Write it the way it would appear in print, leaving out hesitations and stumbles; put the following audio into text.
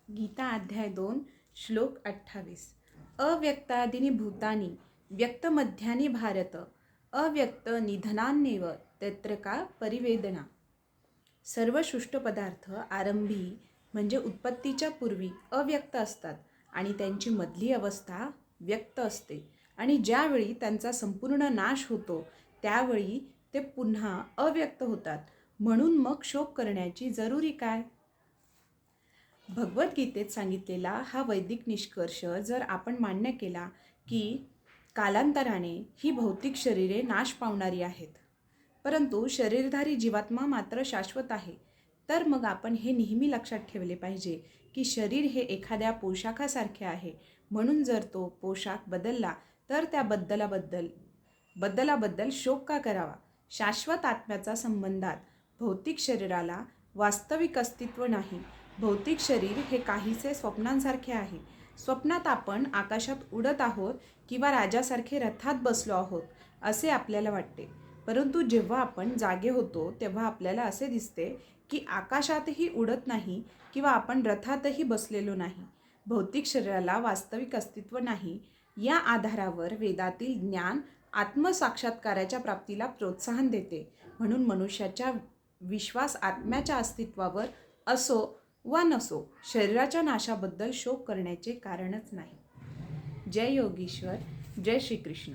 गीता अध्याय 2 श्लोक 28। अव्यक्तादीनि भूतानि व्यक्तमध्यानि भारत अव्यक्त निधनान्नेव तत्र का परिवेदना। सर्व सृष्ट पदार्थ आरंभी म्हणजे उत्पत्तीच्या पूर्वी अव्यक्त असतात आणि त्यांची मधली अवस्था व्यक्त असते आणि ज्यावेळी त्यांचा संपूर्ण नाश होतो त्यावेळी ते पुन्हा अव्यक्त होतात. म्हणून मग शोक करण्याची जरुरी काय? भगवद्गीतेत सांगितलेला हा वैदिक निष्कर्ष जर आपण मान्य केला की कालांतराने ही भौतिक शरीरे नाश पावणारी आहेत, परंतु शरीरधारी जीवात्मा मात्र शाश्वत आहे, तर मग आपण हे नेहमी लक्षात ठेवले पाहिजे की शरीर हे एखाद्या पोशाखासारखे आहे. म्हणून जर तो पोशाख बदलला तर त्या बदलाबद्दल शोक का करावा? शाश्वत आत्म्याचा संबंधात भौतिक शरीराला वास्तविक अस्तित्व नाही. भौतिक शरीर हे काहीसे स्वप्नांसारखे आहे. स्वप्नात आपण आकाशात उडत आहोत किंवा राजासारखे रथात बसलो आहोत असे आपल्याला वाटते, परंतु जेव्हा आपण जागे होतो तेव्हा आपल्याला असे दिसते की आकाशातही उडत नाही किंवा आपण रथातही बसलेलो नाही. भौतिक शरीराला वास्तविक अस्तित्व नाही. या आधारावर वेदातील ज्ञान आत्मसाक्षात्काराच्या प्राप्तीला प्रोत्साहन देते. म्हणून मनुष्याचा विश्वास आत्म्याच्या अस्तित्वावर असो वा नसो, शरीराच्या नाशाबद्दल शोक करण्याचे कारणच नाही. जय योगीश्वर, जय श्रीकृष्ण.